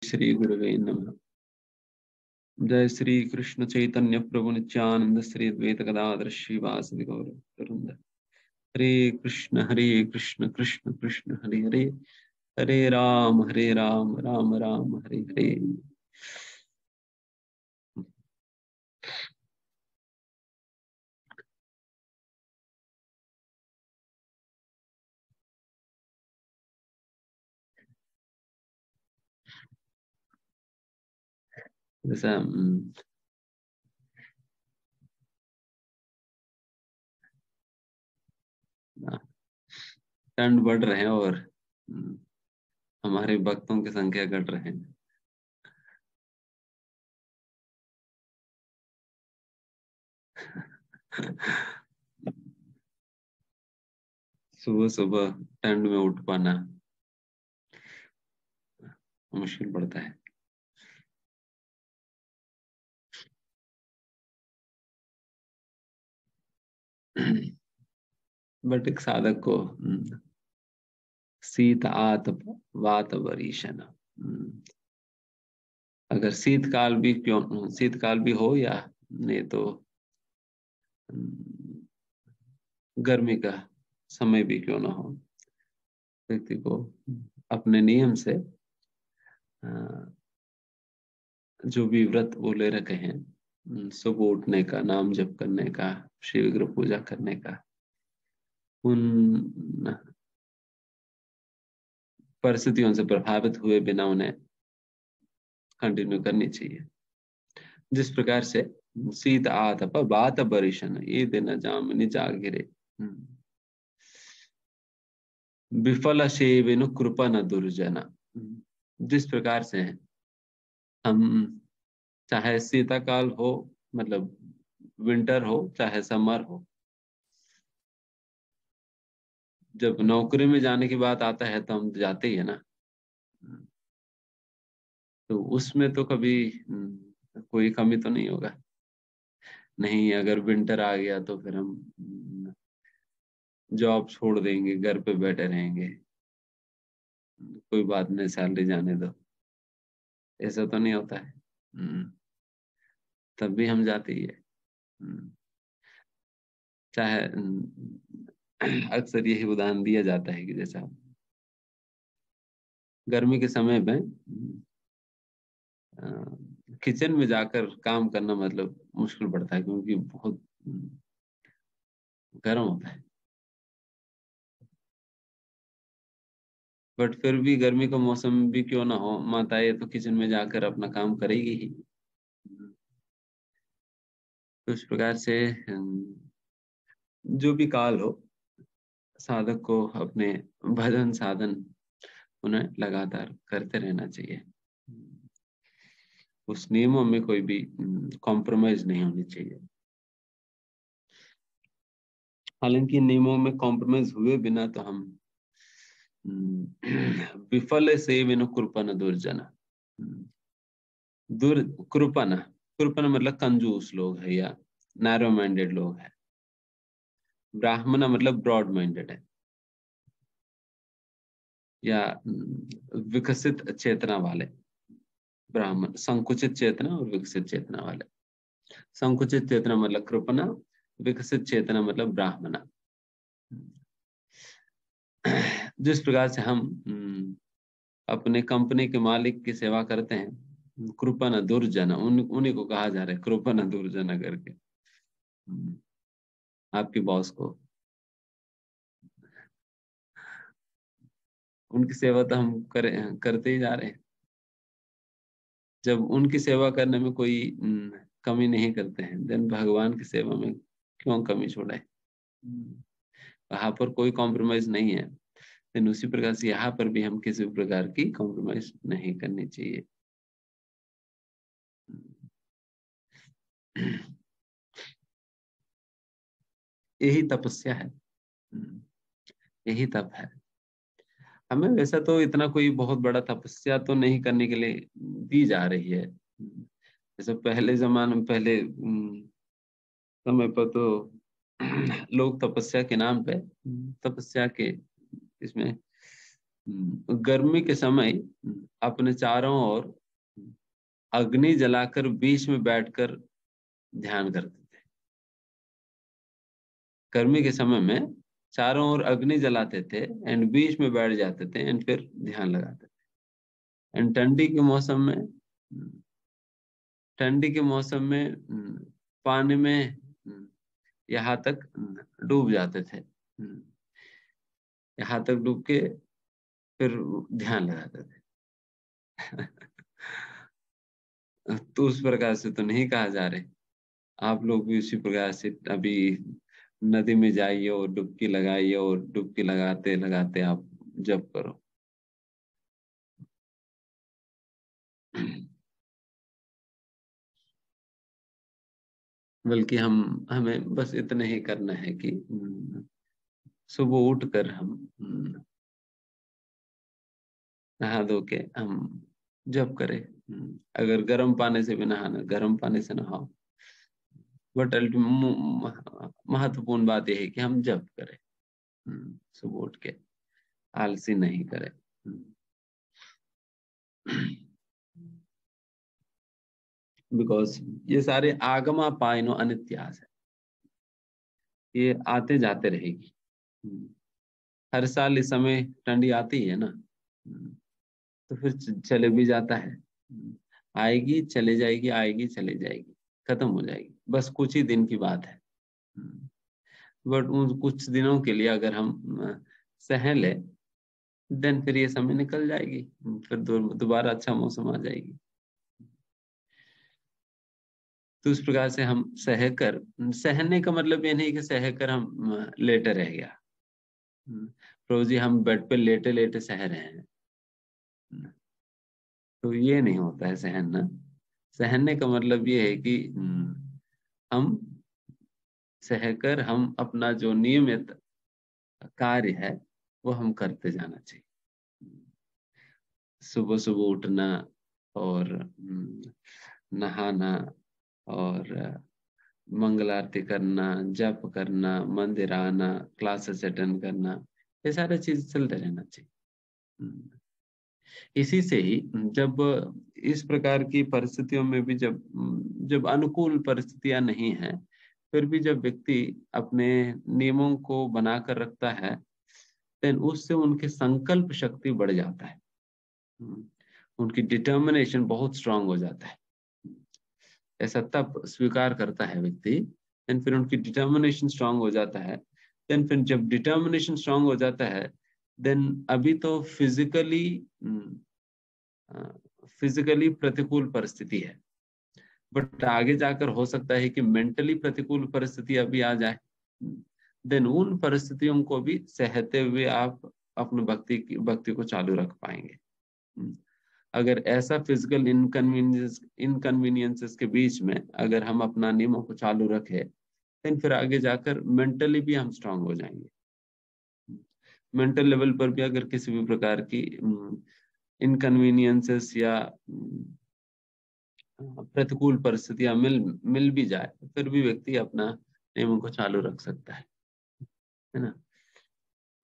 श्री गुरुवे नमः। जय श्री कृष्ण चैतन्य प्रभु नित्यानंद श्री अद्वैत गदाधर श्रीवासदि गौर वृंद। हरे कृष्ण कृष्ण कृष्ण हरे हरे, हरे राम राम राम हरे हरे। जैसा ठंड बढ़ रहे हैं और हमारे भक्तों की संख्या घट रहे हैं। सुबह सुबह ठंड में उठ पाना मुश्किल पड़ता है। बट एक साधक को शीत आतप वात वरीशन, अगर शीतकाल भी हो या नहीं तो गर्मी का समय भी क्यों ना हो, व्यक्ति को अपने नियम से जो भी व्रत वो ले रखे हैं, सुबह उठने का, नाम जप करने का, शिव विग्रह पूजा करने का, उन परिस्थितियों से प्रभावित हुए बिना उन्हें कंटिन्यू करनी चाहिए। जिस प्रकार से शीत आतप वात बरिशन ये दिन जामिनी जागिरे, विफल सेविनु कृपा न दुर्जना। जिस प्रकार से हम चाहे शीताकाल हो, मतलब विंटर हो, चाहे समर हो, जब नौकरी में जाने की बात आता है तो हम जाते ही है ना। तो उसमें तो कभी कोई कमी तो नहीं होगा। नहीं, अगर विंटर आ गया तो फिर हम जॉब छोड़ देंगे, घर पे बैठे रहेंगे, कोई बात नहीं, सैलरी जाने दो, ऐसा तो नहीं होता है। तब भी हम जाते ही है। चाहे अक्सर यही उदाहरण दिया जाता है कि जैसा गर्मी के समय में किचन में जाकर काम करना मतलब मुश्किल पड़ता है, क्योंकि बहुत गर्म होता है। बट फिर भी गर्मी का मौसम भी क्यों ना हो, माताएं तो किचन में जाकर अपना काम करेगी ही। तो इस प्रकार से जो भी काल हो, साधक को अपने भजन साधन उन्हें लगातार करते रहना चाहिए। उस नियमों में कोई भी कॉम्प्रोमाइज नहीं होनी चाहिए। हालांकि नियमों में कॉम्प्रोमाइज हुए बिना तो हम विफल से विनु कृपन दुर्जन, दुर कृपन कृपन मतलब कंजूस लोग है या नैरो माइंडेड लोग है। ब्राह्मण मतलब ब्रॉड माइंडेड है या विकसित चेतना वाले। ब्राह्मण संकुचित चेतना और विकसित चेतना वाले। संकुचित चेतना मतलब कृपना, विकसित चेतना मतलब ब्राह्मणा। जिस प्रकार से हम अपने कंपनी के मालिक की सेवा करते हैं, कृपा न दुर्जन, उन्हीं को कहा जा रहा है कृपा न दुर्जन करके। आपकी बॉस को, उनकी सेवा तो हम करते ही जा रहे हैं। जब उनकी सेवा करने में कोई कमी नहीं करते हैं, देन भगवान की सेवा में क्यों कमी छोड़े। वहां पर कोई कॉम्प्रोमाइज नहीं है, लेकिन उसी प्रकार से यहाँ पर भी हम किसी प्रकार की कॉम्प्रोमाइज नहीं करनी चाहिए। यही तपस्या है, यही तप है। हमें वैसा तो इतना कोई बहुत बड़ा तपस्या तो नहीं करने के लिए दी जा रही है। जैसे पहले जमाने में, पहले समय पर तो लोग तपस्या के नाम पे, तपस्या के इसमें गर्मी के समय अपने चारों ओर अग्नि जलाकर बीच में बैठकर ध्यान करते थे। गर्मी के समय में चारों ओर अग्नि जलाते थे एंड बीच में बैठ जाते थे एंड फिर ध्यान लगाते थे। एंड ठंडी के मौसम में पानी में यहाँ तक डूब जाते थे। यहाँ तक डूब के फिर ध्यान लगाते थे। तो उस प्रकार से तो नहीं कहा जा रहे, आप लोग भी उसी प्रकार से अभी नदी में जाइए और डुबकी लगाइए और डुबकी लगाते लगाते आप जप करो। बल्कि हमें बस इतना ही करना है कि सुबह उठकर हम नहा धो के हम जप करें। अगर गर्म पानी से भी नहाना, गर्म पानी से नहाओ, बट महत्वपूर्ण बात यह है कि हम जप करें, सुबह उठ के आलसी नहीं करें। बिकॉज ये सारे आगमा पायनो अनित्यास है, ये आते जाते रहेगी। हर साल इस समय ठंडी आती है ना, तो फिर चले भी जाता है। आएगी चले जाएगी, आएगी चले जाएगी, खत्म हो जाएगी, बस कुछ ही दिन की बात है। बट उन कुछ दिनों के लिए अगर हम सह ले, देन फिर ये समय निकल जाएगी, फिर दोबारा अच्छा मौसम आ जाएगी। तो उस प्रकार से हम सहकर, सहने का मतलब ये नहीं कि सहकर हम लेटे रह गया, प्रभु जी हम बेड पे लेटे लेटे सह रहे हैं, तो ये नहीं होता है सहना। सहने का मतलब ये है कि हम सहकर हम अपना जो नियमित कार्य है वो हम करते जाना चाहिए। सुबह सुबह उठना और नहाना और मंगल आरती करना, जप करना, मंदिर आना, क्लासेस अटेंड करना, ये सारे चीज चलते रहना चाहिए। इसी से ही जब इस प्रकार की परिस्थितियों में भी जब अनुकूल परिस्थितियां नहीं है, फिर भी जब व्यक्ति अपने नियमों को बनाकर रखता है, देन उससे उनके संकल्प शक्ति बढ़ जाता है, उनकी डिटर्मिनेशन बहुत स्ट्रांग हो जाता है। ऐसा तब स्वीकार करता है व्यक्ति, देन फिर उनकी डिटर्मिनेशन स्ट्रांग हो जाता है। देन फिर जब डिटर्मिनेशन स्ट्रांग हो जाता है, देन अभी तो फिजिकली प्रतिकूल परिस्थिति है, बट आगे जाकर हो सकता है कि मेंटली प्रतिकूल परिस्थिति अभी आ जाए, देन उन परिस्थितियों को भी सहते हुए आप अपने भक्ति को चालू रख पाएंगे। अगर ऐसा फिजिकल इनकन्वीनियंसेस के बीच में अगर हम अपना नियमों को चालू रखें, देन फिर आगे जाकर मेंटली भी हम स्ट्रांग हो जाएंगे। मेंटल लेवल पर भी अगर किसी भी प्रकार की इनकन्वीनियंसेस या प्रतिकूल परिस्थितियां मिल भी जाए, फिर भी व्यक्ति अपना नियमों को चालू रख सकता है ना।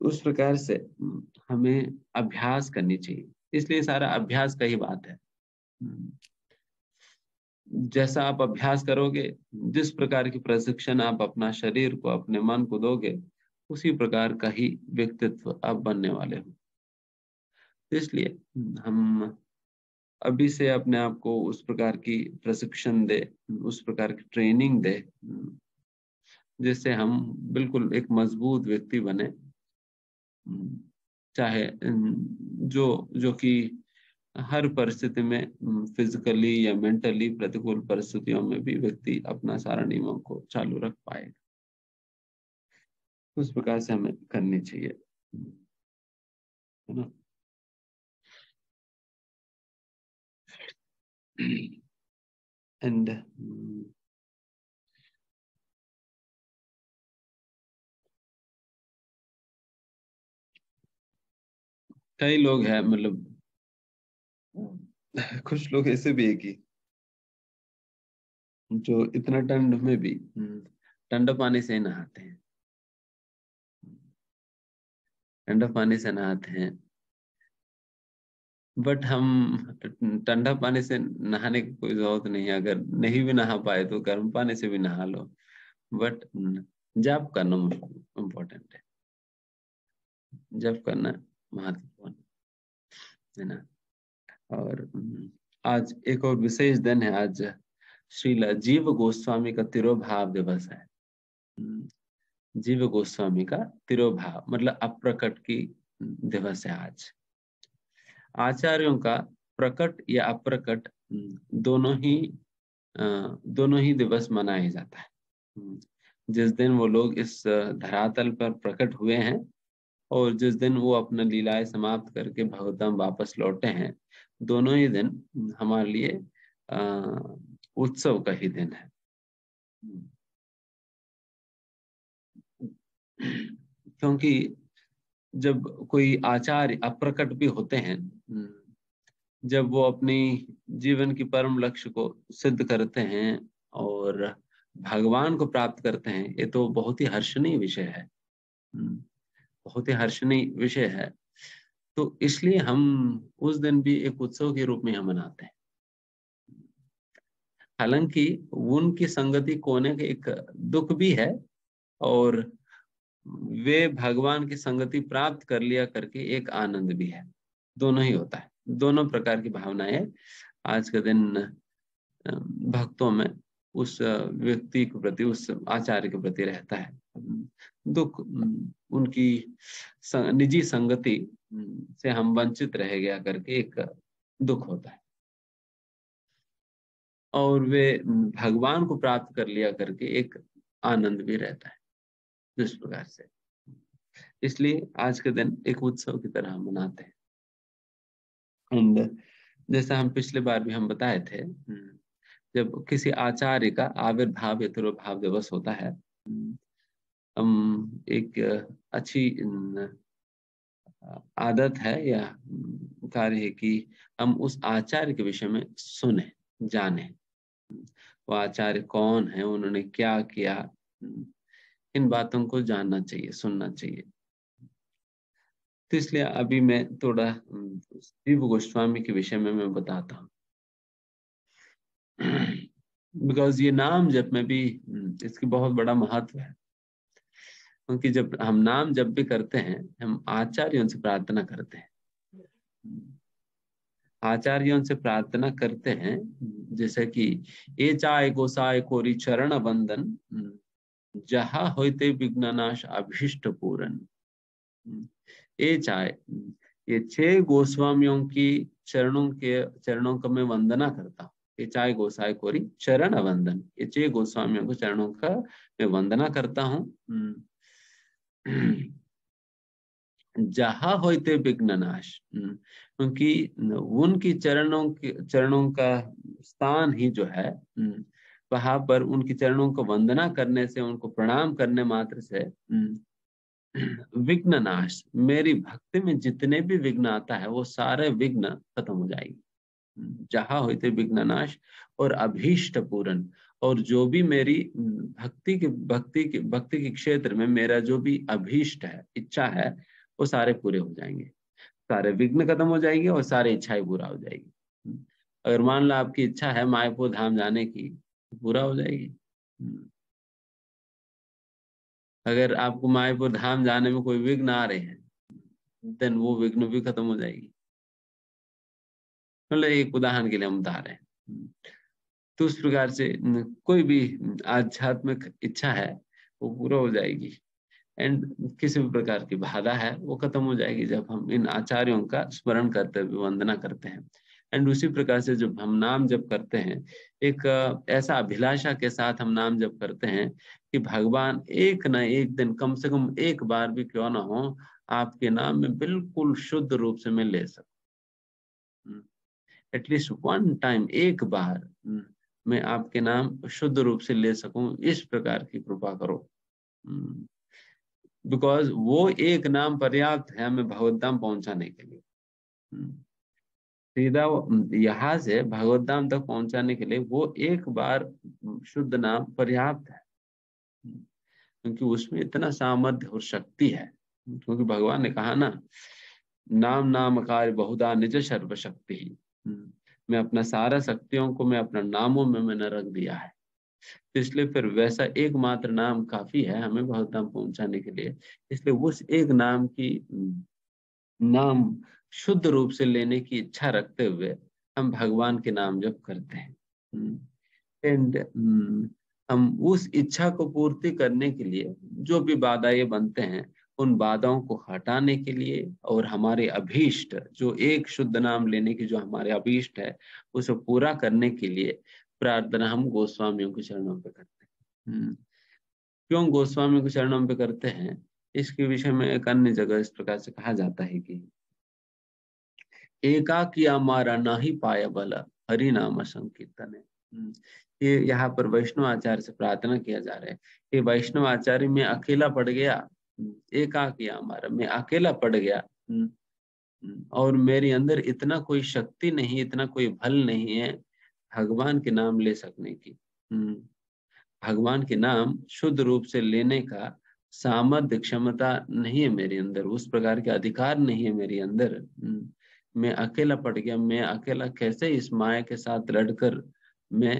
उस प्रकार से हमें अभ्यास करनी चाहिए, इसलिए सारा अभ्यास का ही बात है। जैसा आप अभ्यास करोगे, जिस प्रकार की प्रशिक्षण आप अपना शरीर को, अपने मन को दोगे, उसी प्रकार का ही व्यक्तित्व आप बनने वाले हो। इसलिए हम अभी से अपने आप को उस प्रकार की प्रशिक्षण दे, उस प्रकार की ट्रेनिंग दे, जिससे हम बिल्कुल एक मजबूत व्यक्ति बने, चाहे जो जो कि हर परिस्थिति में फिजिकली या मेंटली प्रतिकूल परिस्थितियों में भी व्यक्ति अपना सारा नियमों को चालू रख पाएगा। उस प्रकार से हमें करनी चाहिए, है ना। एंड कई लोग हैं, मतलब कुछ लोग ऐसे भी है कि जो इतना ठंड में भी ठंडा पानी से नहाते हैं, ठंडा पानी से नहाते हैं, बट हम ठंडा पानी से नहाने की कोई जरूरत नहीं है, अगर नहीं भी नहा पाए तो गर्म पानी से भी नहा लो। बट जप करना इम्पोर्टेंट है, जप करना महत्वपूर्ण है ना। और आज एक और विशेष दिन है, आज श्रील जीव गोस्वामी का तिरोभाव दिवस है। हम्म, जीव गोस्वामी का तिरोभाव मतलब अप्रकट की दिवस है आज। आचार्यों का प्रकट या अप्रकट दोनों ही दिवस मनाया जाता है। जिस दिन वो लोग इस धरातल पर प्रकट हुए हैं और जिस दिन वो अपना लीलाएं समाप्त करके भगवतधाम वापस लौटे हैं, दोनों ही दिन हमारे लिए उत्सव का ही दिन है। क्योंकि जब कोई आचार्य अप्रकट भी होते हैं, जब वो अपनी जीवन की परम लक्ष्य को सिद्ध करते हैं और भगवान को प्राप्त करते हैं, ये तो बहुत ही हर्षणीय विषय है। बहुत ही हर्षणीय विषय है। तो इसलिए हम उस दिन भी एक उत्सव के रूप में हम मनाते हैं। हालांकि उनकी संगति खोने का एक दुख भी है, और वे भगवान की संगति प्राप्त कर लिया करके एक आनंद भी है। दोनों ही होता है, दोनों प्रकार की भावनाएं आज के दिन भक्तों में उस व्यक्ति के प्रति, उस आचार्य के प्रति रहता है। दुख उनकी निजी संगति से हम वंचित रह गया करके एक दुख होता है, और वे भगवान को प्राप्त कर लिया करके एक आनंद भी रहता है जिस प्रकार से। इसलिए आज के दिन एक उत्सव की तरह हम मनाते हैं। एंड जैसा हम पिछले बार भी हम बताए थे, जब किसी आचार्य का आविर्भाव या तिरोभाव दिवस होता है, हम एक अच्छी आदत है या कार्य है कि हम उस आचार्य के विषय में सुने, जाने। वो आचार्य कौन है, उन्होंने क्या किया, इन बातों को जानना चाहिए, सुनना चाहिए। तो इसलिए अभी मैं थोड़ा जीव गोस्वामी के विषय में मैं बताता हूँ। बिकॉज ये नाम जप में भी इसकी बहुत बड़ा महत्व है। क्योंकि जब हम नाम जप भी करते हैं, हम आचार्यों से प्रार्थना करते हैं, आचार्यों से प्रार्थना करते हैं, जैसे कि ए चाय गोसाय कोरी चरण बंदन, जहा होते विघ्ननाश अभिष्ट पूरन। ए चाय, ये 6 गोस्वामियों की चरणों का मैं वंदना करता हूँ। ये चाय गोसाई कोरी चरण वंदन, ये 6 गोस्वामियों के चरणों का मैं वंदना करता हूँ। जहा होते विघ्ननाश, क्योंकि उनकी चरणों का स्थान ही जो है, वहां पर उनकी चरणों को वंदना करने से, उनको प्रणाम करने मात्र से विघ्न नाश, मेरी भक्ति में जितने भी विघ्न आता है वो सारे विघ्न खत्म हो जाएंगे। जहां होते विघ्न नाश और अभीष्ट पूर्ण, और जो भी मेरी भक्ति के क्षेत्र में मेरा जो भी अभीष्ट है, इच्छा है, वो सारे पूरे हो जाएंगे। सारे विघ्न खत्म हो जाएंगे और सारे इच्छाएं पूरा हो जाएगी। अगर मान लो आपकी इच्छा है मायापुर धाम जाने की, पूरा हो जाएगी। अगर आपको मायापुर धाम जाने में कोई विघ्न आ रहे हैं, देन वो विघ्न भी खत्म हो जाएगी। मतलब एक उदाहरण के लिए हम बता रहे हैं। तो उस प्रकार से कोई भी आध्यात्मिक इच्छा है वो पूरा हो जाएगी। एंड किसी भी प्रकार की बाधा है वो खत्म हो जाएगी जब हम इन आचार्यों का स्मरण करते हुए वंदना करते हैं। एंड उसी प्रकार से जब हम नाम जप करते हैं, एक ऐसा अभिलाषा के साथ हम नाम जप करते हैं कि भगवान एक न एक दिन, कम से कम एक बार भी क्यों ना हो, आपके नाम में बिल्कुल शुद्ध रूप से मैं ले सकूं। एटलीस्ट वन टाइम, एक बार मैं आपके नाम शुद्ध रूप से ले सकूं, इस प्रकार की कृपा करो। बिकॉज वो एक नाम पर्याप्त है हमें भगवत धाम पहुंचाने के लिए। सीधा यहाँ से भगवत धाम तक पहुंचाने के लिए वो एक बार शुद्ध नाम पर्याप्त है, क्योंकि उसमें इतना सामर्थ्य और शक्ति है। क्योंकि भगवान ने कहा ना नाम नामकार बहुधा निज सर्वशक्ति। मैं अपना सारा शक्तियों को मैं अपना नामों में मैंने रख दिया है। तो इसलिए फिर वैसा एकमात्र नाम काफी है हमें बहुत धाम पहुंचाने के लिए। इसलिए उस एक नाम की नाम शुद्ध रूप से लेने की इच्छा रखते हुए हम भगवान के नाम जप करते हैं। एंड हम उस इच्छा को पूर्ति करने के लिए जो भी बाधाएं बनते हैं उन बाधाओं को हटाने के लिए और हमारे अभीष्ट जो एक शुद्ध नाम लेने की जो हमारे अभीष्ट है उसे पूरा करने के लिए प्रार्थना हम गोस्वामियों के चरणों पे करते हैं। क्यों गोस्वामी के चरणों पे करते हैं इसके विषय में एक अन्य जगह इस प्रकार से कहा जाता है कि एकाकी हमारा ना ही पाया बल हरि नाम संकीर्तन है। ये यहाँ पर वैष्णव आचार्य से प्रार्थना किया जा रहा है कि वैष्णव आचार्य में अकेला पड़ गया, एकाकी हमारा मैं अकेला पड़ गया, और मेरे अंदर इतना कोई शक्ति नहीं, इतना कोई बल नहीं है भगवान के नाम ले सकने की। भगवान के नाम शुद्ध रूप से लेने का सामर्थ्य क्षमता नहीं है मेरे अंदर, उस प्रकार के अधिकार नहीं है मेरे अंदर। मैं अकेला पड़ गया, मैं अकेला कैसे इस माया के साथ लड़कर मैं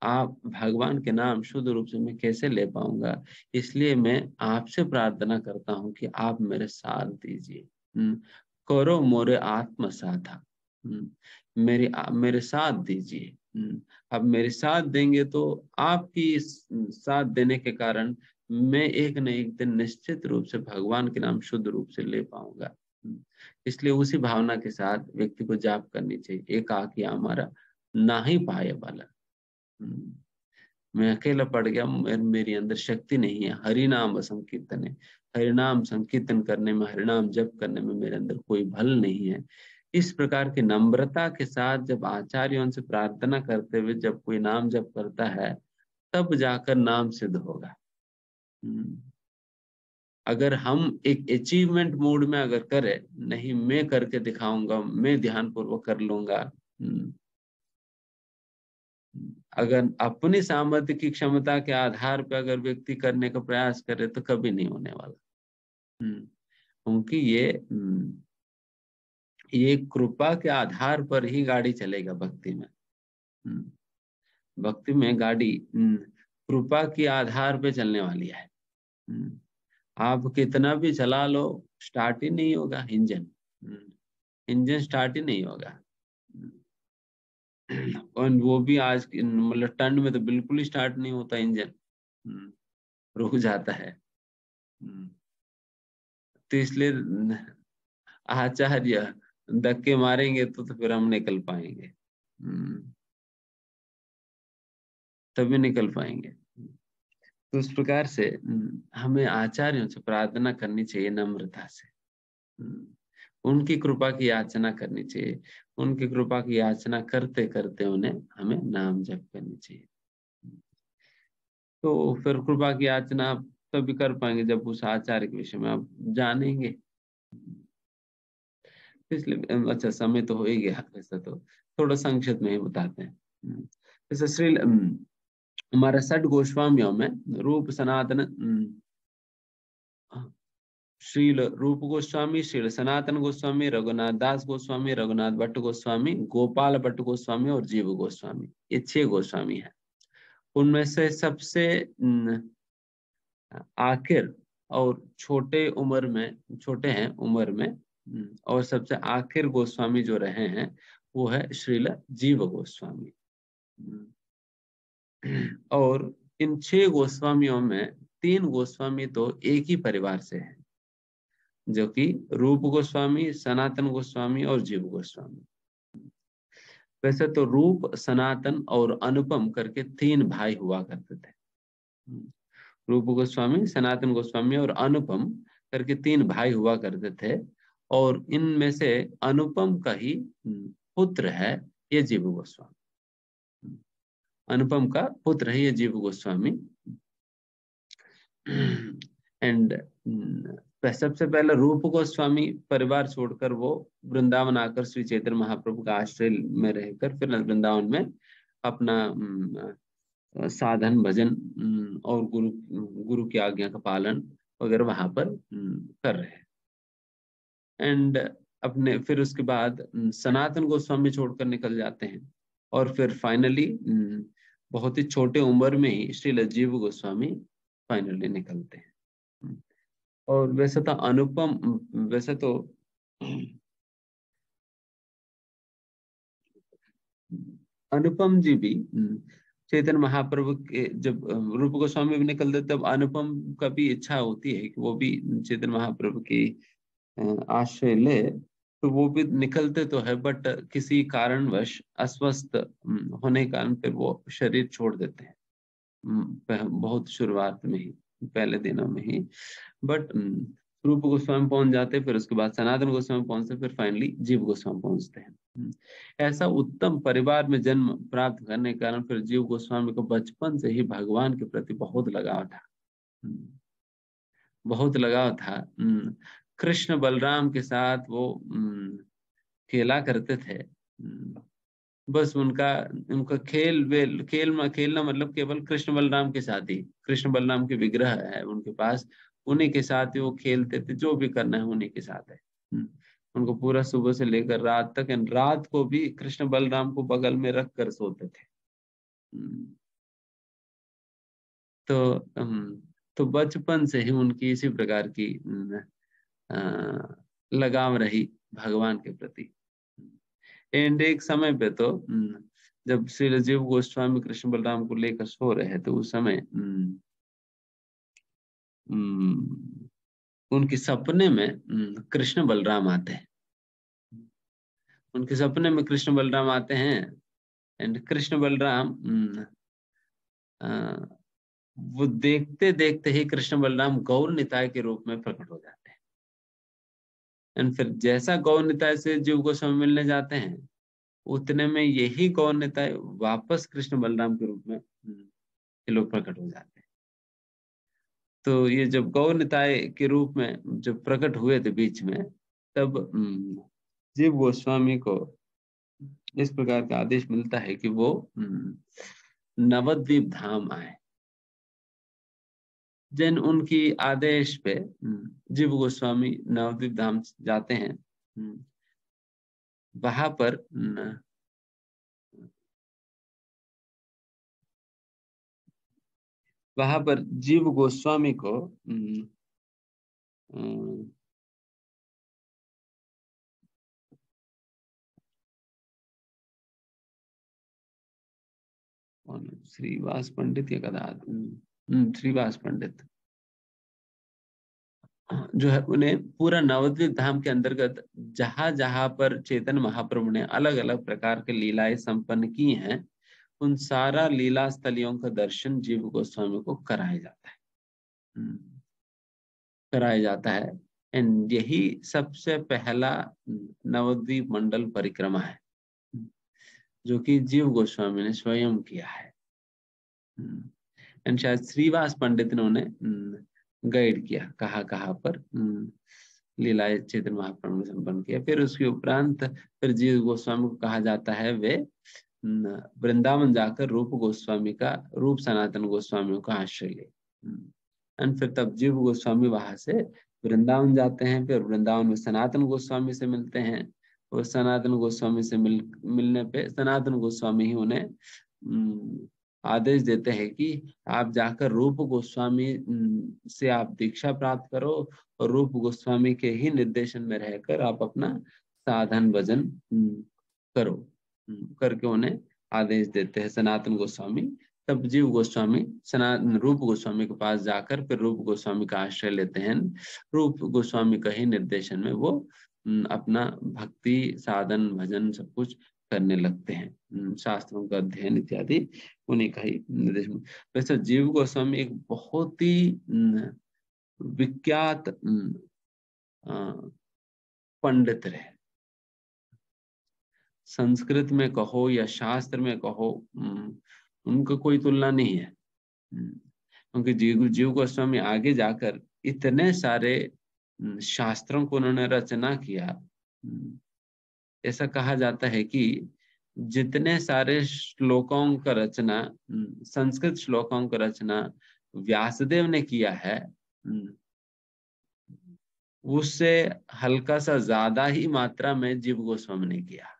आप भगवान के नाम शुद्ध रूप से मैं कैसे ले पाऊंगा। इसलिए मैं आपसे प्रार्थना करता हूँ कि आप मेरे साथ दीजिए। करो मोरे आत्म साधा, मेरे साथ दीजिए। अब मेरे साथ देंगे तो आपकी साथ देने के कारण मैं एक न एक दिन निश्चित रूप से भगवान के नाम शुद्ध रूप से ले पाऊंगा। इसलिए उसी भावना के साथ व्यक्ति को जाप करनी चाहिए। एकाकी हमारा ना ही पाए वाला, मैं अकेला पड़ गया, मेरी अंदर शक्ति नहीं है। हरि नाम संकीर्तन है, हरिनाम संकीर्तन करने में, हरिनाम जप करने में मेरे अंदर कोई बल नहीं है। इस प्रकार की नम्रता के साथ जब आचार्यों से प्रार्थना करते हुए जब कोई नाम जप करता है तब जाकर नाम सिद्ध होगा। अगर हम एक अचीवमेंट मोड में अगर करें, नहीं मैं करके दिखाऊंगा, मैं ध्यान पूर्वक कर लूंगा, अगर अपनी सामर्थ्य की क्षमता के आधार पर अगर व्यक्ति करने का प्रयास करे तो कभी नहीं होने वाला। क्योंकि ये कृपा के आधार पर ही गाड़ी चलेगा भक्ति में। भक्ति में गाड़ी कृपा के आधार पे चलने वाली है। आप कितना भी चला लो स्टार्ट ही नहीं होगा इंजन, इंजन स्टार्ट ही नहीं होगा। और वो भी आज मतलब ठंड में तो बिल्कुल ही स्टार्ट नहीं होता इंजन, रुक जाता है। तो इसलिए आचार्य धक्के मारेंगे तो फिर हम निकल पाएंगे, तभी निकल पाएंगे। तो उस प्रकार से हमें आचार्यों से प्रार्थना करनी चाहिए नम्रता से, उनकी कृपा की याचना करनी चाहिए। उनकी कृपा की याचना करते करते उन्हें हमें नाम जप करनी चाहिए। तो फिर कृपा की याचना तभी कर पाएंगे जब उस आचार्य के विषय में आप जानेंगे। इसलिए अच्छा समय तो हो ही गया, वैसे तो थोड़ा संक्षिप्त में ही बताते हैं। जैसे श्री हमारे षट गोस्वामियों में रूप सनातन श्रील रूप गोस्वामी, श्रील सनातन गोस्वामी, रघुनाथ दास गोस्वामी, रघुनाथ भट्ट गोस्वामी, गोपाल भट्ट गोस्वामी और जीव गोस्वामी, ये 6 गोस्वामी हैं। उनमें से सबसे आखिर और छोटे हैं उम्र में, और सबसे आखिर गोस्वामी जो रहे हैं वो है श्रील जीव गोस्वामी। और इन 6 गोस्वामियों में 3 गोस्वामी तो एक ही परिवार से हैं, जो कि रूप गोस्वामी, सनातन गोस्वामी और जीव गोस्वामी। वैसे तो रूप, सनातन और अनुपम करके 3 भाई हुआ करते थे। रूप गोस्वामी, सनातन गोस्वामी और अनुपम करके 3 भाई हुआ करते थे, और इनमें से अनुपम का ही पुत्र है ये जीव गोस्वामी। अनुपम का पुत्र है ये जीव गोस्वामी। एंड सबसे पहले रूप गोस्वामी परिवार छोड़कर वो वृंदावन आकर श्री चैतन्य महाप्रभु का आश्रय में रहकर फिर वृंदावन में अपना साधन भजन और गुरु की आज्ञा का पालन वगैरह वहां पर कर रहे हैं। एंड अपने फिर उसके बाद सनातन गोस्वामी छोड़कर निकल जाते हैं, और फिर फाइनली बहुत ही छोटे उम्र में ही श्रील जीव गोस्वामी फाइनली निकलते हैं। और वैसे तो वैसे तो अनुपम जी भी चैतन्य महाप्रभु के जब रूप गोस्वामी भी निकलते तब अनुपम का भी इच्छा होती है कि वो भी चैतन्य महाप्रभु की आश्रय ले, तो वो भी निकलते तो है, बट किसी कारणवश अस्वस्थ होने के कारण फिर वो शरीर छोड़ देते हैं बहुत शुरुआत में ही, पहले दिनों में ही। बट रूप गोस्वामी पहुंच जाते, फिर उसके बाद सनातन गोस्वामी पहुंचते, फिर फाइनली जीव गोस्वामी पहुंचते हैं। ऐसा उत्तम परिवार में जन्म प्राप्त करने के कारण फिर जीव गोस्वामी को बचपन से ही भगवान के प्रति बहुत लगाव था। बहुत लगाव था। कृष्ण बलराम के साथ वो खेला करते थे। बस उनका उनका खेलना मतलब केवल कृष्ण बलराम के साथ ही, कृष्ण बलराम के विग्रह है उनके पास, उन्हीं के साथ ही वो खेलते थे, जो भी करना है उन्हीं के साथ है। उनको पूरा सुबह से लेकर रात तक, एंड रात को भी कृष्ण बलराम को बगल में रख कर सोते थे। तो तो बचपन से ही उनकी इसी प्रकार की लगाव रही भगवान के प्रति। एंड एक समय पे तो जब श्री राजीव गोस्वामी कृष्ण बलराम को लेकर सो रहे थे, उस समय उनके सपने में कृष्ण बलराम आते हैं। उनके सपने में कृष्ण बलराम आते हैं, एंड कृष्ण बलराम वो देखते देखते ही कृष्ण बलराम गौर निताय के रूप में प्रकट हो जाते हैं। एंड फिर जैसा गौर निताय से जीव गोस्वामी मिलने जाते हैं, उतने में यही गौर निताय वापस कृष्ण बलराम के रूप में ये लोग प्रकट हो जाते हैं। तो ये जब गौर निताय के रूप में जब प्रकट हुए थे बीच में, तब जीव गोस्वामी को इस प्रकार का आदेश मिलता है कि वो नवद्वीप धाम आए। जैन उनकी आदेश पे जीव गोस्वामी नवद्वीप धाम जाते हैं। वहां पर जीव गोस्वामी को श्रीवास पंडित या कदा श्रीवास पंडित जो है, उन्हें पूरा नवद्वीप धाम के अंतर्गत जहां जहां पर चैतन्य महाप्रभु ने अलग अलग प्रकार के लीलाएं संपन्न की हैं, उन सारा लीला स्थलियों का दर्शन जीव गोस्वामी को कराया जाता है। कराया जाता है। एंड यही सबसे पहला नवद्वीप मंडल परिक्रमा है, जो कि जीव गोस्वामी ने स्वयं किया है। एंड शायद श्रीवास पंडित ने उन्हें गाइड किया, कहाँ पर लीलाएं चैतन्य महाप्रभु ने संपन्न किया। फिर उसके उपरांत फिर जीव गोस्वामी को कहा जाता है वे वृंदावन जाकर रूप सनातन गोस्वामियों का आश्रय ले। एंड फिर तब जीव गोस्वामी वहां से वृंदावन जाते हैं, फिर वृंदावन में सनातन गोस्वामी से मिलते हैं, और सनातन गोस्वामी से मिलने पे सनातन गोस्वामी ही उन्हें आदेश देते हैं कि आप जाकर रूप गोस्वामी से आप दीक्षा प्राप्त करो, और रूप गोस्वामी के ही निर्देशन में रहकर आप अपना साधन भजन करो करके उन्हें आदेश देते हैं सनातन गोस्वामी। तब जीव गोस्वामी सनातन रूप गोस्वामी के पास जाकर फिर रूप गोस्वामी का आश्रय लेते हैं। रूप गोस्वामी का ही निर्देशन में वो अपना भक्ति साधन भजन सब कुछ करने लगते हैं, शास्त्रों का अध्ययन इत्यादि उन्हीं का ही निर्देश। वैसे जीव गोस्वामी एक बहुत ही विख्यात पंडित रहे। संस्कृत में कहो या शास्त्र में कहो, उनका कोई तुलना नहीं है। क्योंकि जीव गोस्वामी आगे जाकर इतने सारे शास्त्रों को उन्होंने रचना किया। ऐसा कहा जाता है कि जितने सारे श्लोकों का रचना, संस्कृत श्लोकों का रचना व्यासदेव ने किया है, उससे हल्का सा ज्यादा ही मात्रा में जीव गोस्वामी ने किया।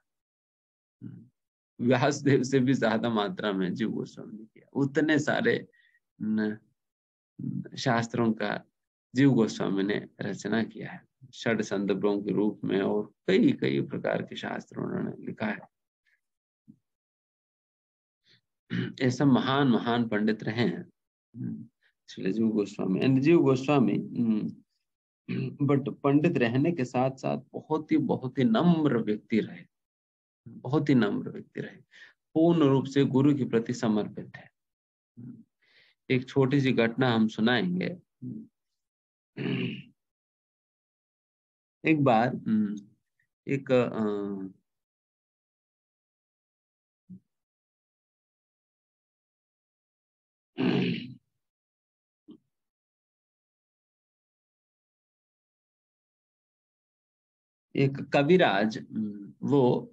व्यासदेव से भी ज्यादा मात्रा में जीव गोस्वामी ने किया। उतने सारे शास्त्रों का जीव गोस्वामी ने रचना किया है, षड संदर्भों के रूप में, और कई कई प्रकार के शास्त्र उन्होंने लिखा है। ऐसा महान महान पंडित रहे हैं इसलिए जीव गोस्वामी। एंड जीव गोस्वामी बट पंडित रहने के साथ साथ बहुत ही नम्र व्यक्ति रहे, बहुत ही नम्र व्यक्ति रहे, पूर्ण रूप से गुरु के प्रति समर्पित है। एक छोटी सी घटना हम सुनाएंगे। एक बार एक एक कविराज वो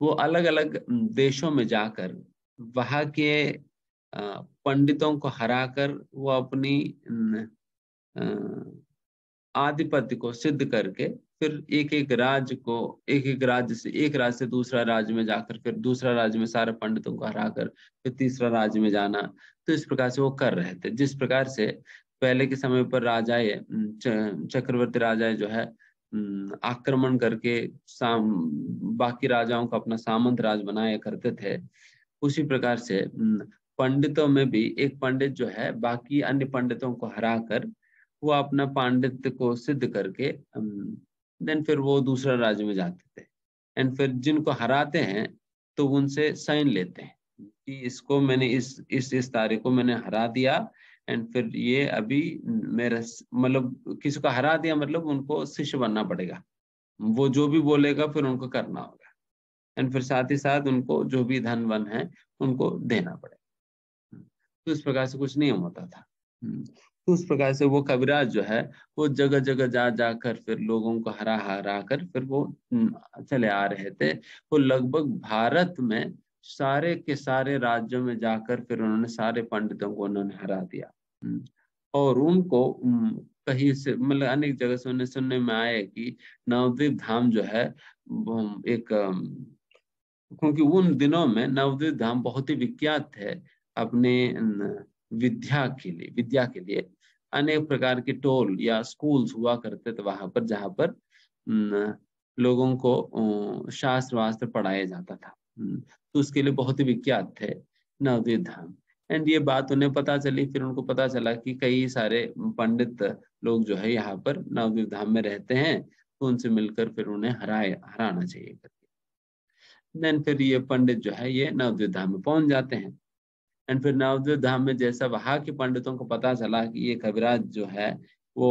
अलग अलग देशों में जाकर वहां के पंडितों को हराकर वो अपनी आधिपत्य को सिद्ध करके फिर एक एक राज्य से दूसरा राज्य में जाकर फिर दूसरा राज्य में सारे पंडितों को हराकर फिर तीसरा राज्य में जाना। तो इस प्रकार से वो कर रहे थे। जिस प्रकार से पहले के समय पर राजाए चक्रवर्ती राजाए जो है आक्रमण करके बाकी राजाओं को अपना सामंत राज बनाया करते थे, उसी प्रकार से पंडितों में भी एक पंडित जो है बाकी अन्य पंडितों को हराकर वो अपना पांडित्य को सिद्ध करके देन फिर वो दूसरा राज्य में जाते थे। एंड फिर जिनको हराते हैं तो उनसे साइन लेते हैं कि इसको मैंने इस तारीख को मैंने हरा दिया, एंड फिर ये अभी मेरा मतलब किसी को हरा दिया मतलब उनको शिष्य बनना पड़ेगा, वो जो भी बोलेगा फिर उनको करना होगा, एंड फिर साथ ही साथ उनको जो भी धन वन है उनको देना पड़ेगा। तो इस प्रकार से कुछ नियम होता था। तो उस प्रकार से वो कविराज जो है वो जगह जगह जा जाकर फिर लोगों को हरा हरा कर फिर वो चले आ रहे थे। वो लगभग भारत में सारे के सारे राज्यों में जाकर फिर उन्होंने सारे पंडितों को उन्होंने हरा दिया। और उनको कहीं से मतलब अनेक जगह से उन्हें सुनने में आया कि नवद्वीप धाम जो है एक क्योंकि उन दिनों में नवद्वीप धाम बहुत ही विख्यात थे अपने विद्या के लिए अनेक प्रकार के टोल या स्कूल्स हुआ करते थे वहां पर, जहां पर लोगों को शास्त्र वास्त्र पढ़ाया जाता था। तो उसके लिए बहुत ही विख्यात थे नवद्वीप धाम। एंड ये बात उन्हें पता चली, फिर उनको पता चला कि कई सारे पंडित लोग जो है यहाँ पर नवद्वीप धाम में रहते हैं, तो उनसे मिलकर फिर उन्हें हराना चाहिए करके देन फिर ये पंडित जो है ये नवद्वीप धाम में पहुंच जाते हैं। एंड फिर नवद्वीप धाम में जैसा वहां के पंडितों को पता चला कि ये कविराज जो है वो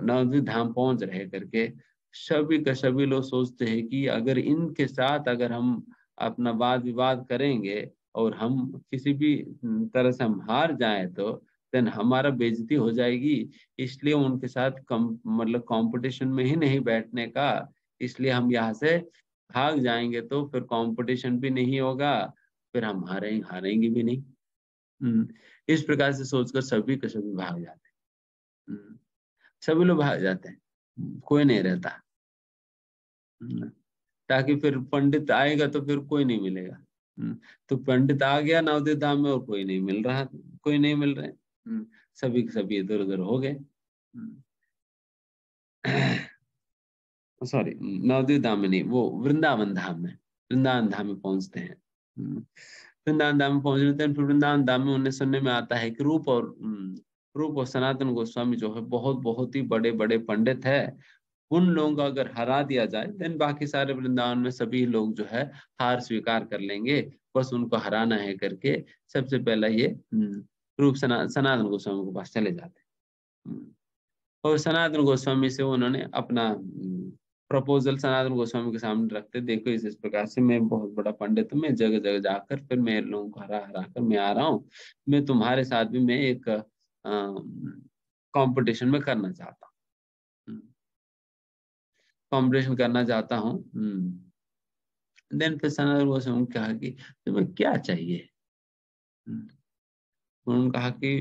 नवद्वीप धाम पहुंच रहे करके, सभी का सभी लोग सोचते हैं कि अगर इनके साथ अगर हम अपना वाद विवाद करेंगे और हम किसी भी तरह से हम हार जाए तो देन हमारा बेइज्जती हो जाएगी, इसलिए उनके साथ मतलब कंपटीशन में ही नहीं बैठने का, इसलिए हम यहाँ से भाग जाएंगे तो फिर कंपटीशन भी नहीं होगा, फिर हम हारेंगे भी नहीं। इस प्रकार से सोचकर सभी के सभी भाग जाते हैं। सभी लोग भाग जाते हैं, कोई नहीं रहता। ताकि फिर पंडित आएगा तो फिर कोई नहीं मिलेगा। तो पंडित आ गया नवद्वीप धाम में और कोई नहीं मिल रहा, कोई नहीं मिल रहे। सभी के सभी इधर उधर हो गए। सॉरी, नवद्वीप धाम में नहीं, वो वृंदावन धाम में, वृंदावन धाम में पहुंचते हैं। वृंदावन धाम में पहुंचते हैं। फिर वृंदावन धाम में उन्हें सुनने में आता है कि रूप और सनातन गोस्वामी जो है बहुत बहुत ही बड़े बड़े पंडित है। उन लोगों को अगर हरा दिया जाए देन बाकी सारे वृंदावन में सभी लोग जो है हार स्वीकार कर लेंगे, बस उनको हराना है करके सबसे पहला ये सनातन गोस्वामी के पास चले जाते हैं। और सनातन गोस्वामी से उन्होंने अपना प्रपोजल सनातन गोस्वामी के सामने रखते, देखो इस प्रकार से मैं बहुत बड़ा पंडित हूँ, मैं जगह जगह जाकर फिर मैं लोगों को हरा हरा कर मैं आ रहा हूँ, मैं तुम्हारे साथ भी मैं एक कंपटीशन में करना चाहता हूँ, कंपटीशन करना चाहता हूँ। देन फिर सनातन गोस्वामी ने कहा कि तुम्हें क्या चाहिए। उन्होंने कहा कि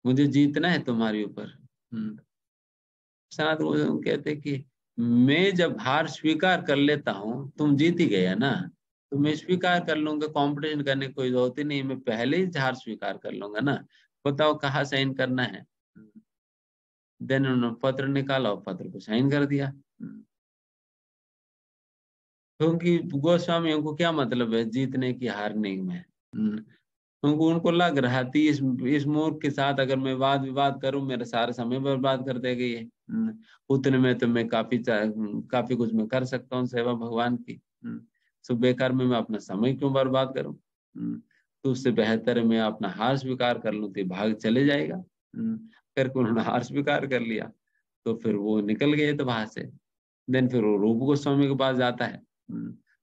मुझे जीतना है तुम्हारे ऊपर। सनातन गोस्वामी कहते कि मैं जब हार स्वीकार कर लेता हूँ, तुम जीत ही गया ना, तो मैं स्वीकार कर लूंगा, कंपटीशन करने की कोई जरूरत ही नहीं, मैं पहले ही हार स्वीकार कर लूंगा ना। बताओ कहाँ साइन करना है। देन उन्होंने पत्र निकाला और पत्र को साइन कर दिया। क्योंकि गोस्वामियों को क्या मतलब है जीतने की हारने में। क्योंकि उनको लग रहा थी इस मूर्ख के साथ अगर मैं वाद विवाद करूं मेरा सारा समय बर्बाद कर देगा ये। उतने में तो मैं काफी कुछ मैं कर सकता हूँ सेवा भगवान की। सो बेकार में मैं अपना समय क्यों बर्बाद करूं। तो उससे बेहतर है मैं अपना हार स्वीकार कर लूं, तो भाग चले जाएगा। करके उन्होंने हार स्वीकार कर लिया, तो फिर वो निकल गए तो वहां से। देन फिर वो रूप गोस्वामी के पास जाता है।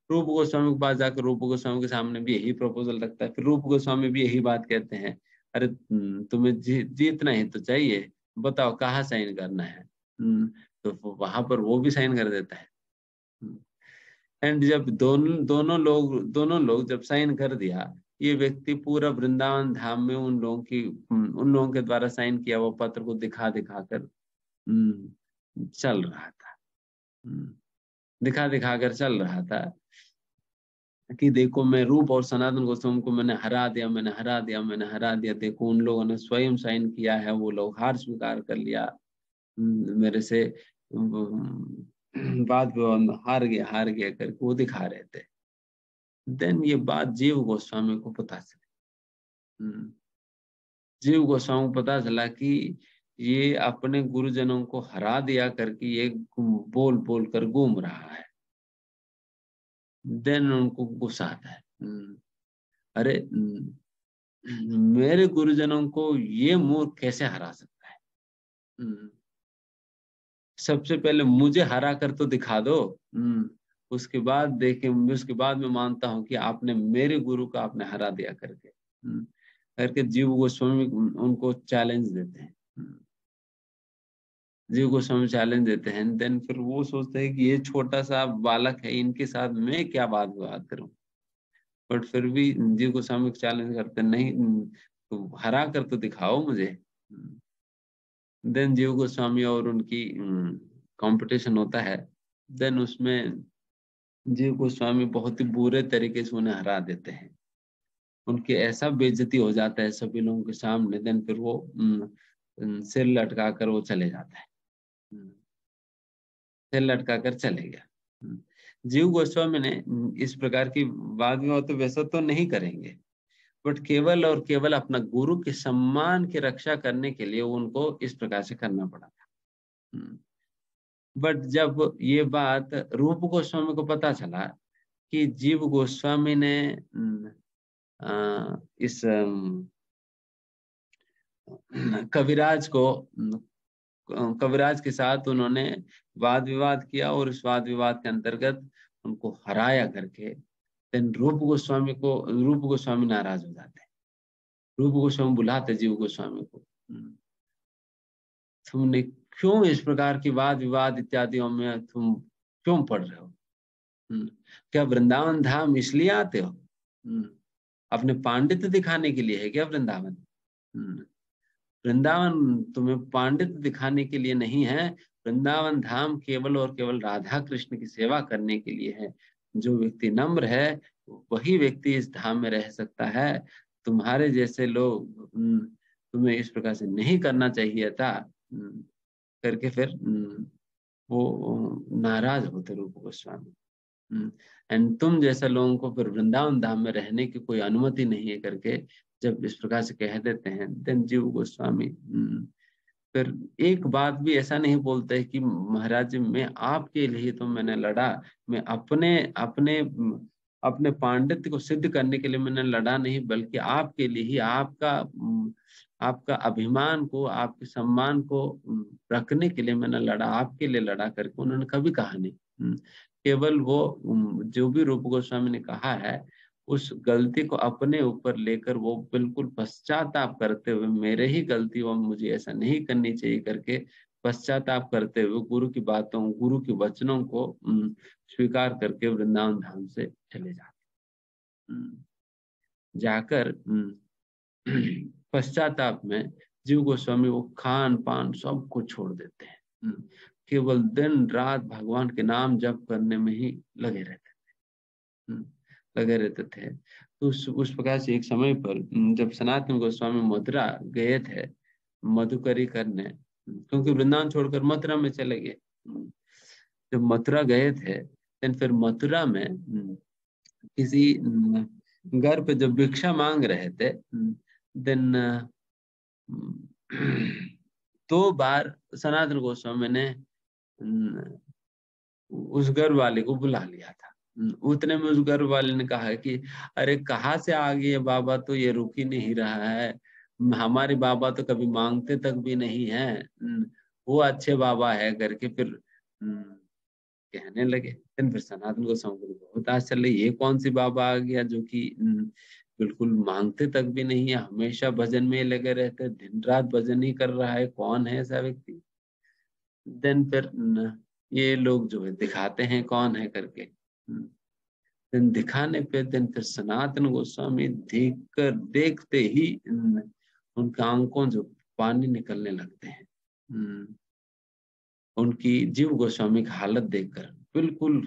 रूप गोस्वामी के पास जाकर रूप गोस्वामी के सामने भी यही प्रपोजल रखता है। फिर रूप गोस्वामी भी यही बात कहते हैं, अरे तुम्हें जीतना ही तो चाहिए, बताओ कहाँ साइन करना है। तो वहां पर वो भी साइन कर देता है। एंड जब दोनों लोग जब साइन कर दिया, ये व्यक्ति पूरा वृंदावन धाम में उन लोगों के द्वारा साइन किया वो पत्र को दिखा दिखा कर चल रहा था। दिखा दिखा कर चल रहा था कि देखो मैं रूप और सनातन गोस्वामी को मैंने हरा दिया, मैंने हरा दिया, मैंने हरा दिया। देखो उन लोगों ने स्वयं साइन किया है, वो लोग हार स्वीकार कर लिया मेरे से। बात विवाद में हार गया करके वो दिखा रहे थे। देन ये बात जीव गोस्वामी को पता चली। जीव गोस्वामी को पता चला कि ये अपने गुरुजनों को हरा दिया करके ये बोल बोल कर घूम रहा है। देन उनको गुस्सा आता है। अरे मेरे गुरुजनों को ये मूर्ख कैसे हरा सकता है। सबसे पहले मुझे हरा कर तो दिखा दो। उसके बाद देखे, उसके बाद मैं मानता हूं कि आपने मेरे गुरु का आपने हरा दिया करके। करके जीव गोस्वामी उनको चैलेंज देते हैं। जीव गोस्वामी चैलेंज देते हैं। देन फिर वो सोचते हैं कि ये छोटा सा बालक है, इनके साथ मैं क्या बात विवाद करूं। बट फिर भी जीव गोस्वामी चैलेंज करते हैं, नहीं तो हरा कर तो दिखाओ मुझे। देन जीव गोस्वामी और उनकी कंपटीशन होता है। देन उसमें जीव गोस्वामी बहुत ही बुरे तरीके से उन्हें हरा देते हैं। उनकी ऐसा बेइज्जती हो जाता है सभी लोगों के सामने। देन फिर वो सिर लटका कर वो चले जाता है। सिर लटका कर चले गया। जीव गोस्वामी ने इस प्रकार की वाद विवाद तो वैसा तो नहीं करेंगे, बट केवल और केवल अपना गुरु के सम्मान की रक्षा करने के लिए उनको इस प्रकार से करना पड़ा था। बट जब ये बात रूप गोस्वामी को पता चला कि जीव गोस्वामी ने इस कविराज के साथ उन्होंने वाद विवाद किया और इस वाद विवाद के अंतर्गत उनको हराया करके, देन रूप गोस्वामी नाराज हो जाते हैं। रूप गोस्वामी बुलाते जीव गोस्वामी को, तुमने क्यों इस प्रकार की वाद विवाद इत्यादियों में तुम क्यों पढ़ रहे हो। क्या वृंदावन धाम इसलिए आते हो, अपने पांडित्य दिखाने के लिए है क्या वृंदावन। वृंदावन तुम्हें पांडित्य दिखाने के लिए नहीं है। वृंदावन धाम केवल और केवल राधा कृष्ण की सेवा करने के लिए है। जो व्यक्ति नम्र है वही व्यक्ति इस धाम में रह सकता है। तुम्हारे जैसे लोग तुम्हें इस प्रकार से नहीं करना चाहिए था करके फिर वो नाराज होते रूप गोस्वामी। एंड तुम जैसे लोगों को फिर वृंदावन धाम में रहने की कोई अनुमति नहीं है करके जब इस प्रकार से कह देते हैं, देन जीव गोस्वामी फिर एक बात भी ऐसा नहीं बोलते कि महाराज मैं आपके लिए तो मैंने लड़ा, मैं अपने अपने अपने पांडित्य को सिद्ध करने के लिए मैंने लड़ा नहीं, बल्कि आपके लिए ही, आपका अभिमान को, आपके सम्मान को रखने के लिए मैंने लड़ा, आपके लिए लड़ा करके उन्होंने कभी कहा नहीं। केवल वो जो भी रूप गोस्वामी ने कहा है उस गलती को अपने ऊपर लेकर वो बिल्कुल पश्चाताप करते हुए, मेरे ही गलती और मुझे ऐसा नहीं करनी चाहिए करके पश्चाताप करते हुए गुरु की बातों, गुरु के वचनों को स्वीकार करके वृंदावन धाम से चले जाते। जाकर पश्चाताप में जीव गोस्वामी वो खान पान सब कुछ छोड़ देते हैं, केवल दिन रात भगवान के नाम जप करने में ही लगे रहते थे, लगे रहते थे। तो उस प्रकार से एक समय पर जब सनातन गोस्वामी मथुरा गए थे मधुकरी करने, क्योंकि वृंदावन छोड़कर मथुरा में चले गए, जब मथुरा गए थे फिर मथुरा में किसी घर पे जब भिक्षा मांग रहे थे, देन 2 बार सनातन गोस्वामी ने उस घर वाले को बुला लिया था। उतने में उस घर वाले ने कहा कि अरे कहाँ से आ गए बाबा, तो ये रुक ही नहीं रहा है, हमारे बाबा तो कभी मांगते तक भी नहीं है, वो अच्छे बाबा है करके फिर कहने लगे। फिर सनातन गोस्वामी को बहुत आश्चर्य, ये कौन सी बाबा आ गया जो कि बिल्कुल मांगते तक भी नहीं है, हमेशा भजन में लगे रहते, दिन रात भजन ही कर रहा है, कौन है ऐसा व्यक्ति। देन फिर ये लोग जो है दिखाते हैं कौन है करके, देन दिखाने पे देन फिर सनातन गोस्वामी देखते ही उनका आंखों जो पानी निकलने लगते हैं, उनकी जीव गोस्वामी की हालत देखकर। बिल्कुल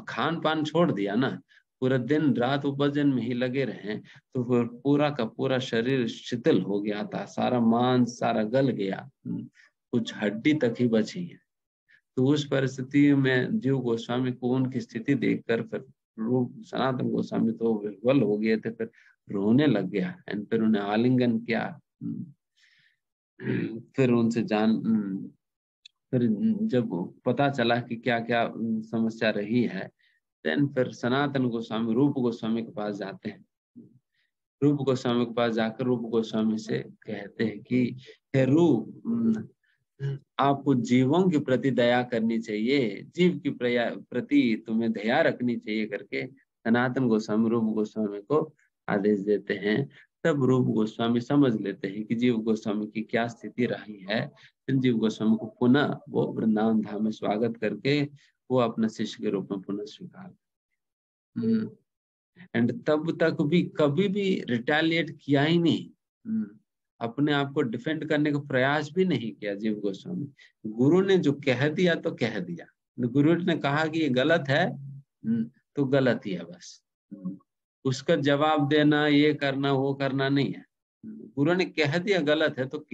खान पान छोड़ दिया ना, पूरा दिन रात भजन में ही लगे रहे, तो फिर पूरा का पूरा शरीर शिथिल हो गया था, सारा मांस सारा गल गया, कुछ हड्डी तक ही बची है। तो उस परिस्थिति में जीव गोस्वामी को उनकी स्थिति देखकर फिर रूप सनातन गोस्वामी तो विह्वल हो गए थे, फिर रोने लग गया एंड फिर उन्हें आलिंगन किया। फिर उनसे फिर जब पता चला कि क्या क्या समस्या रही है, देन फिर सनातन गोस्वामी रूप गोस्वामी के पास जाते हैं। रूप गोस्वामी के पास जाकर रूप गोस्वामी से कहते हैं कि हे रूप, आपको जीवों के प्रति दया करनी चाहिए, जीव की प्रति तुम्हें दया रखनी चाहिए करके सनातन गोस्वामी रूप गोस्वामी को आदेश देते हैं। तब रूप गोस्वामी समझ लेते हैं कि जीव गोस्वामी की क्या स्थिति रही है। फिर जीव गोस्वामी को पुनः वो वृंदावन धाम में स्वागत करके वो अपने शिष्य के रूप में पुनः स्वीकार। एंड तब तक भी कभी भी रिटेलिएट किया ही नहीं, अपने आप को डिफेंड करने का प्रयास भी नहीं किया जीव गोस्वामी। गुरु ने जो कह दिया तो कह दिया, गुरु ने कहा कि ये गलत है तो गलत ही है बस, उसका जवाब देना ये करना वो करना नहीं है। गुरु ने कह दिया गलत है तो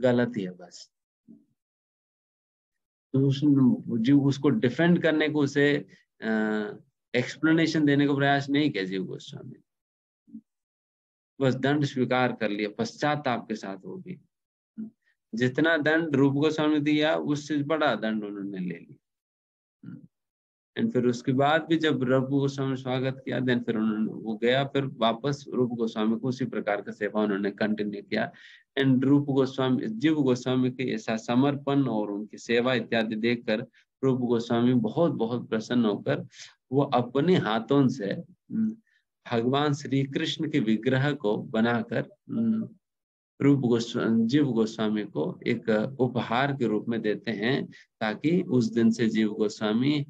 गलत ही है बस। तो जीव उसको डिफेंड करने को, उसे एक्सप्लेनेशन देने का प्रयास नहीं किया जीव गोस्वामी, बस दंड स्वीकार कर लिया, पश्चाताप के साथ होगी। जितना दंड रूप गोस्वामी दिया उससे बड़ा दंड उन्होंने ले लिया। एंड फिर उसके बाद भी जब रूप गोस्वामी स्वागत किया, देन फिर उन्होंने वो गया, फिर वापस रूप गोस्वामी को उसी प्रकार का सेवा उन्होंने कंटिन्यू किया। एंड रूप गोस्वामी जीव गोस्वामी के ऐसा समर्पण और उनकी सेवा इत्यादि देखकर रूप गोस्वामी बहुत बहुत प्रसन्न होकर वो अपने हाथों से भगवान श्री कृष्ण के विग्रह को बनाकर जीव गोस्वामी को एक उपहार के रूप में देते हैं, ताकि उस दिन से जीव गोस्वामी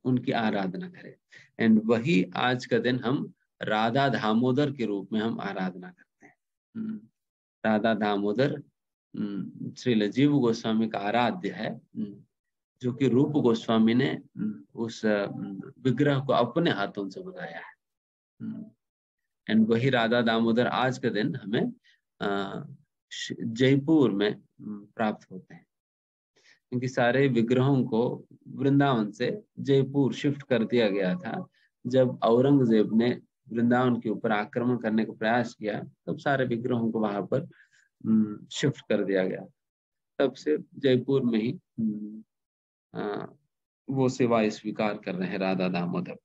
उनकी आराधना करें। एंड वही आज का दिन हम राधा दामोदर के रूप में हम आराधना करते हैं। राधा दामोदर श्रील जीव गोस्वामी का आराध्य है, जो कि रूप गोस्वामी ने उस विग्रह को अपने हाथों से बनाया है। एंड वही राधा दामोदर आज के दिन हमें जयपुर में प्राप्त होते हैं, क्योंकि सारे विग्रहों को वृंदावन से जयपुर शिफ्ट कर दिया गया था। जब औरंगजेब ने वृंदावन के ऊपर आक्रमण करने का प्रयास किया, तब सारे विग्रहों को वहां पर शिफ्ट कर दिया गया। तब से जयपुर में ही वो सेवा स्वीकार कर रहे हैं राधा दामोदर।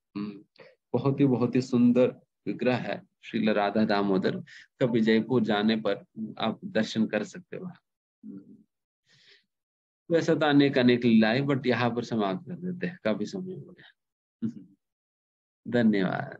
बहुत ही सुंदर विग्रह है श्रील राधा दामोदर। कभी जयपुर जाने पर आप दर्शन कर सकते हो। वैसे तो अनेक लीलाएं, बट यहाँ पर समाप्त कर देते हैं, काफी समय हो गया। धन्यवाद।